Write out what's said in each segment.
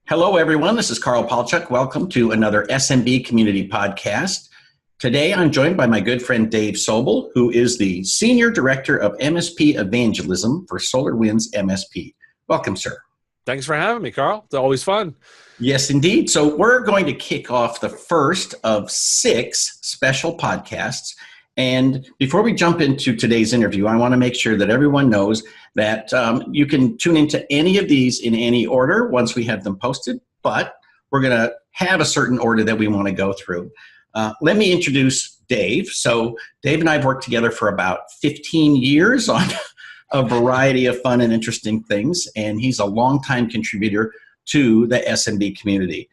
Hello, everyone. This is Carl Palchuk. Welcome to another SMB Community Podcast. Today, I'm joined by my good friend Dave Sobel, who is the Senior Director of MSP Evangelism for SolarWinds MSP. Welcome, sir. Thanks for having me, Carl. It's always fun. Yes, indeed. So we're going to kick off the first of 6 special podcasts. And before we jump into today's interview, I want to make sure that everyone knows that you can tune into any of these in any order once we have them posted, but we're going to have a certain order that we want to go through. Let me introduce Dave. So Dave and I have worked together for about 15 years on a variety of fun and interesting things, and he's a longtime contributor to the SMB community.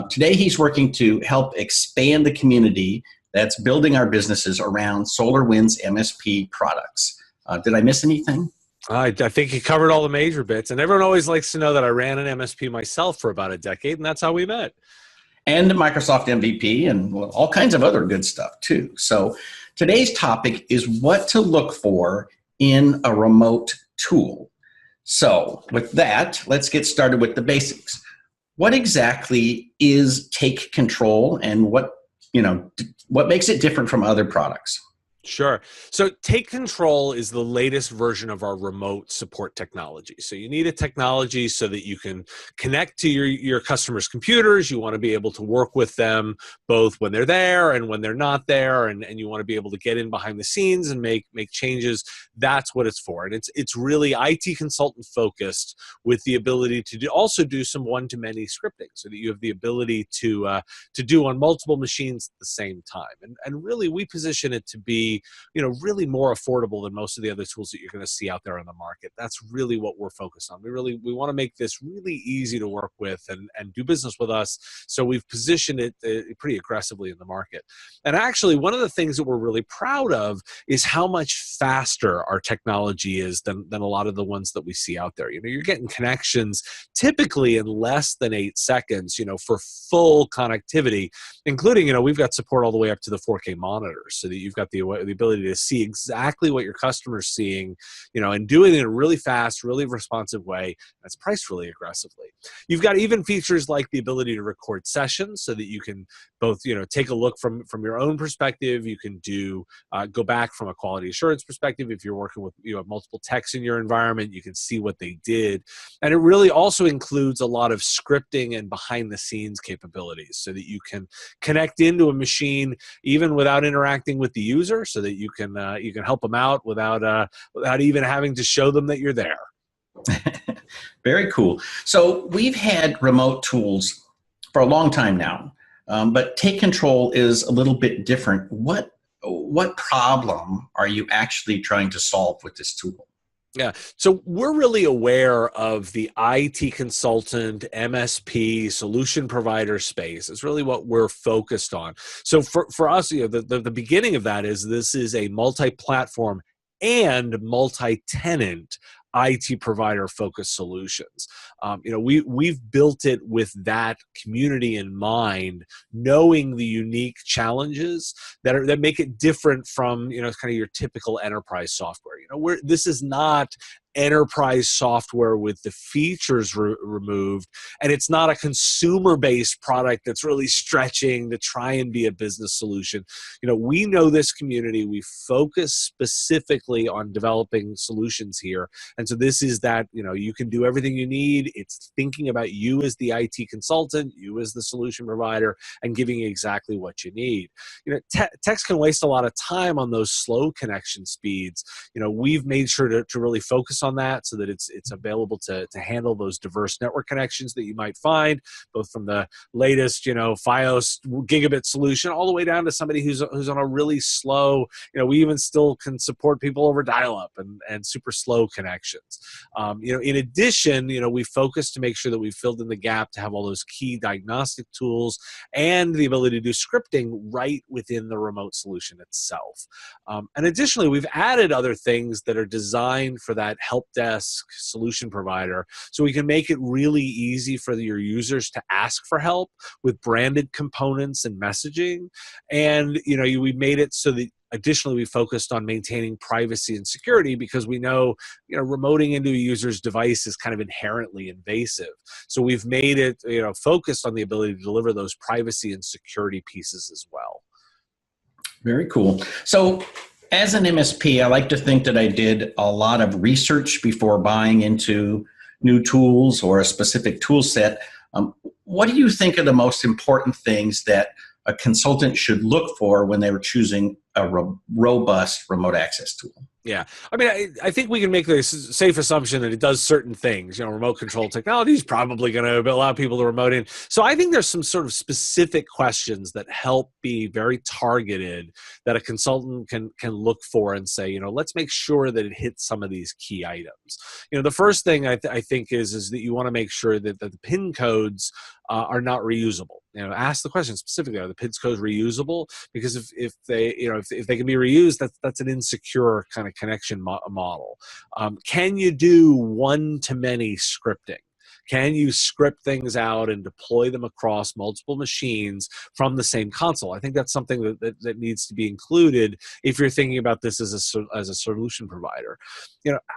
Today, he's working to help expand the community that's building our businesses around SolarWinds MSP products. Did I miss anything? I think you covered all the major bits, and everyone always likes to know that I ran an MSP myself for about a decade, and that's how we met. And the Microsoft MVP and all kinds of other good stuff too. So today's topic is what to look for in a remote tool. So with that, let's get started with the basics. What exactly is Take Control, and what makes it different from other products? Sure. So Take Control is the latest version of our remote support technology. So you need a technology so that you can connect to your customers' computers. You want to be able to work with them both when they're there and when they're not there, and you want to be able to get in behind the scenes and make changes. That's what it's for. And it's really IT consultant focused with the ability to also do some one-to-many scripting so that you have the ability to do on multiple machines at the same time. And really, we position it to be really more affordable than most of the other tools that you're going to see out there on the market. That's really what we're focused on. We want to make this really easy to work with and do business with us. So we've positioned it pretty aggressively in the market. And actually, one of the things that we're really proud of is how much faster our technology is than a lot of the ones that we see out there. You're getting connections typically in less than 8 seconds, for full connectivity, including, we've got support all the way up to the 4K monitors so that you've got the ability to see exactly what your customer's seeing, and doing it in a really fast, really responsive way that's priced really aggressively. You've got even features like the ability to record sessions so that you can both, take a look from your own perspective. You can go back from a quality assurance perspective. If you're working with, have multiple techs in your environment, you can see what they did. And it really also includes a lot of scripting and behind the scenes capabilities so that you can connect into a machine even without interacting with the user, so that you can help them out without even having to show them that you're there. Very cool. So we've had remote tools for a long time now, but Take Control is a little bit different. What problem are you actually trying to solve with this tool? Yeah, so we're really aware of the IT consultant, MSP, solution provider space. It's really what we're focused on. So for us, the beginning of that is this is a multi-platform and multi-tenant IT provider focused solutions. We've built it with that community in mind, knowing the unique challenges that make it different from kind of your typical enterprise software. This is not enterprise software with the features removed, and it's not a consumer-based product that's really stretching to try and be a business solution. We know this community. We focus specifically on developing solutions here, and so this is that you can do everything you need. It's thinking about you as the IT consultant, you as the solution provider, and giving you exactly what you need. Techs can waste a lot of time on those slow connection speeds. We've made sure to really focus on that so that it's available to handle those diverse network connections that you might find, both from the latest FiOS gigabit solution all the way down to somebody who's on a really slow. We even still can support people over dial-up and super slow connections. In addition, we focus to make sure that we've filled in the gap to have all those key diagnostic tools and the ability to do scripting right within the remote solution itself. And additionally, we've added other things that are designed for that help desk solution provider, so we can make it really easy for your users to ask for help with branded components and messaging. And we made it so that Additionally, we focused on maintaining privacy and security because we know, remoting into a user's device is kind of inherently invasive. So we've made it, focused on the ability to deliver those privacy and security pieces as well. Very cool. So as an MSP, I like to think that I did a lot of research before buying into new tools or a specific tool set. What do you think are the most important things that a consultant should look for when they were choosing a robust remote access tool? Yeah. I mean, I think we can make the safe assumption that it does certain things. Remote control technology is probably going to allow people to remote in. So I think there's some sort of specific questions that help be very targeted that a consultant can look for and say, let's make sure that it hits some of these key items. The first thing I think is that you want to make sure that the PIN codes are not reusable. Ask the question specifically: are the PIN codes reusable? Because if they can be reused, that's an insecure kind of connection model. Can you do one-to-many scripting? Can you script things out and deploy them across multiple machines from the same console? I think that's something that needs to be included if you're thinking about this as a solution provider.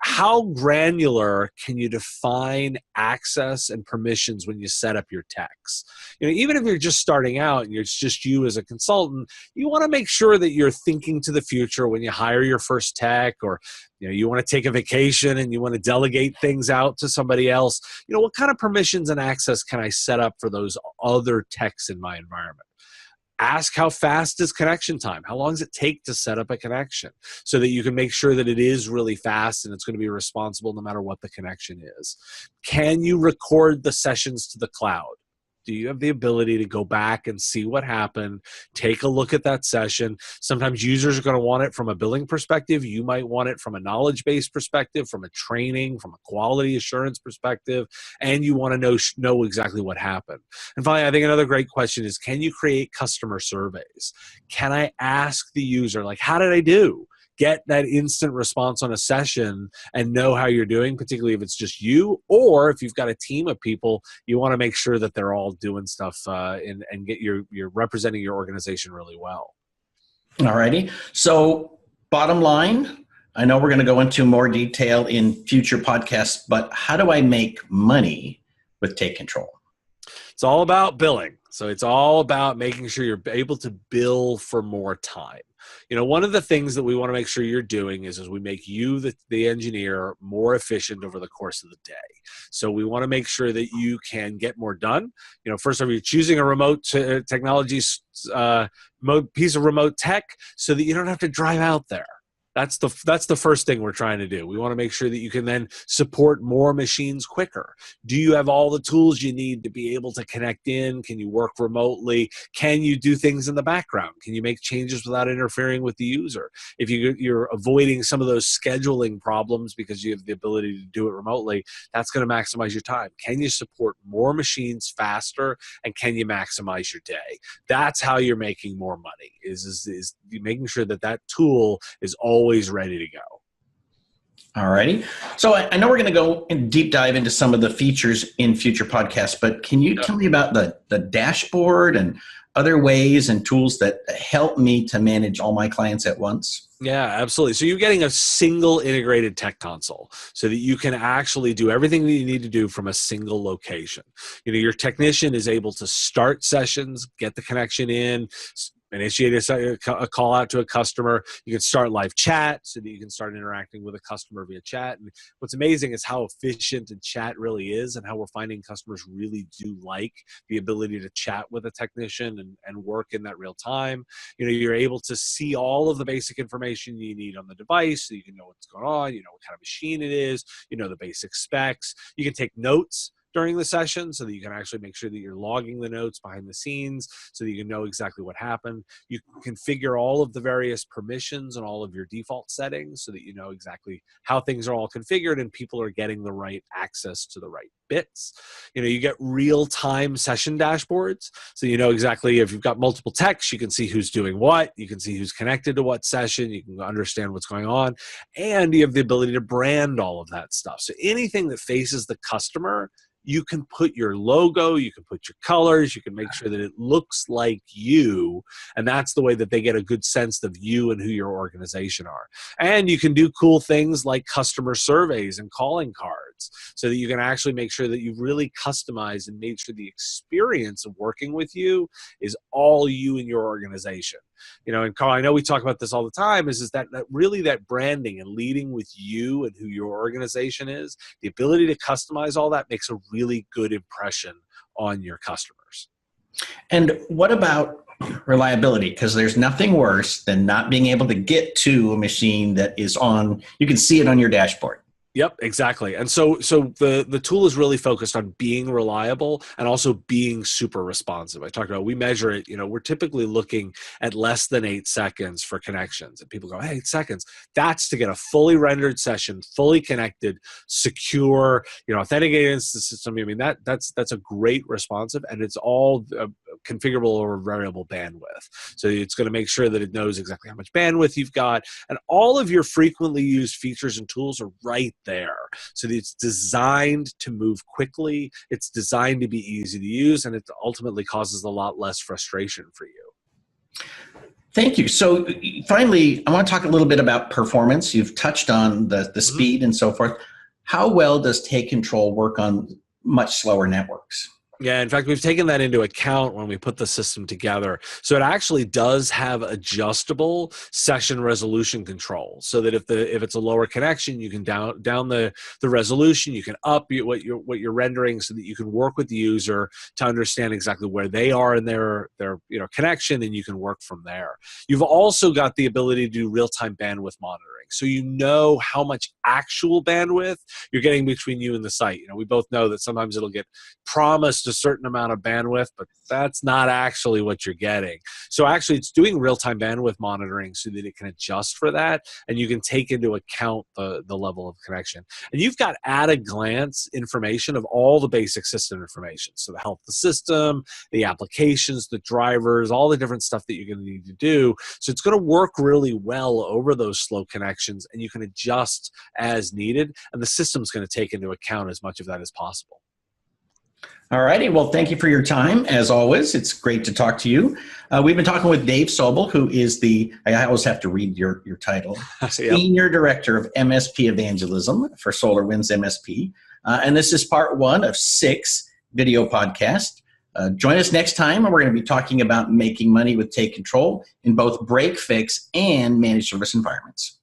How granular can you define access and permissions when you set up your techs? Even if you're just starting out and it's just you as a consultant, you want to make sure that you're thinking to the future when you hire your first tech, or you want to take a vacation and you want to delegate things out to somebody else. What kind of permissions and access can I set up for those other techs in my environment? Ask how fast is connection time? How long does it take to set up a connection so that you can make sure that it is really fast and it's going to be responsible no matter what the connection is? Can you record the sessions to the cloud? Do you have the ability to go back and see what happened, take a look at that session? Sometimes users are going to want it from a billing perspective. You might want it from a knowledge-based perspective, from a training, from a quality assurance perspective, and you want to know exactly what happened. And finally, I think another great question is, can you create customer surveys? Can I ask the user, how did I do? Get that instant response on a session and know how you're doing, particularly if it's just you, or if you've got a team of people, you want to make sure that they're all doing stuff and you're representing your organization really well. All righty. So bottom line, I know we're going to go into more detail in future podcasts, but how do I make money with Take Control? It's all about billing. So it's all about making sure you're able to bill for more time. One of the things that we want to make sure you're doing is we make you, the engineer, more efficient over the course of the day. So we want to make sure that you can get more done. First off, you're choosing a remote technology piece of remote tech so that you don't have to drive out there. That's the first thing we're trying to do. We want to make sure that you can then support more machines quicker. Do you have all the tools you need to be able to connect in? Can you work remotely? Can you do things in the background? Can you make changes without interfering with the user? If you're avoiding some of those scheduling problems because you have the ability to do it remotely, that's going to maximize your time. Can you support more machines faster? And can you maximize your day? That's how you're making more money, is making sure that tool is always ready to go. All righty. So I know we're going to go in deep dive into some of the features in future podcasts, but can you tell me about the dashboard and other ways and tools that help me to manage all my clients at once? Yeah, absolutely. So you're getting a single integrated tech console so that you can actually do everything that you need to do from a single location. Your technician is able to start sessions, get the connection in, initiate a call out to a customer. You can start live chat so that you can start interacting with a customer via chat. And what's amazing is how efficient chat really is, and how we're finding customers really do like the ability to chat with a technician and work in that real time. You're able to see all of the basic information you need on the device so you can know what's going on, what kind of machine it is, the basic specs. You can take notes during the session so that you can actually make sure that you're logging the notes behind the scenes so that you can know exactly what happened. You can configure all of the various permissions and all of your default settings so that you know exactly how things are all configured and people are getting the right access to the right bits. You get real-time session dashboards, so you know exactly if you've got multiple techs, you can see who's doing what, you can see who's connected to what session, you can understand what's going on, and you have the ability to brand all of that stuff. So anything that faces the customer, you can put your logo, you can put your colors, you can make sure that it looks like you, and that's the way that they get a good sense of you and who your organization are. And you can do cool things like customer surveys and calling cards, so that you can actually make sure that you've really customized and made sure the experience of working with you is all you and your organization. And Carl, I know we talk about this all the time, is that really that branding and leading with you and who your organization is, the ability to customize all that makes a really good impression on your customers. And what about reliability? Because there's nothing worse than not being able to get to a machine that is on, you can see it on your dashboard. Yep, exactly. And so the tool is really focused on being reliable and also being super responsive. I talked about, we measure it, we're typically looking at less than 8 seconds for connections. And people go, hey, 8 seconds. That's to get a fully rendered session, fully connected, secure, authenticated into the system. I mean, that's a great responsive, and it's all configurable over variable bandwidth. So it's going to make sure that it knows exactly how much bandwidth you've got, and all of your frequently used features and tools are right there. So it's designed to move quickly, it's designed to be easy to use, and it ultimately causes a lot less frustration for you. Thank you. So finally, I want to talk a little bit about performance. You've touched on the speed and so forth. How well does Take Control work on much slower networks? Yeah, in fact, we've taken that into account when we put the system together. So it actually does have adjustable session resolution control, so that if it's a lower connection, you can down the resolution, you can up what you're rendering, so that you can work with the user to understand exactly where they are in their connection, and you can work from there. You've also got the ability to do real-time bandwidth monitoring, so you know how much actual bandwidth you're getting between you and the site. We both know that sometimes it'll get promised a certain amount of bandwidth, but that's not actually what you're getting. So actually, it's doing real-time bandwidth monitoring so that it can adjust for that, and you can take into account the level of connection. And you've got at-a-glance information of all the basic system information. So the health of the system, the applications, the drivers, all the different stuff that you're going to need to do. So it's going to work really well over those slow connections, and you can adjust as needed, and the system's going to take into account as much of that as possible. All righty. Well, thank you for your time. As always, it's great to talk to you. We've been talking with Dave Sobel, who is I always have to read your title, Senior Director of MSP Evangelism for SolarWinds MSP. And this is part 1 of 6 video podcasts. Join us next time, and we're going to be talking about making money with Take Control in both break, fix, and managed service environments.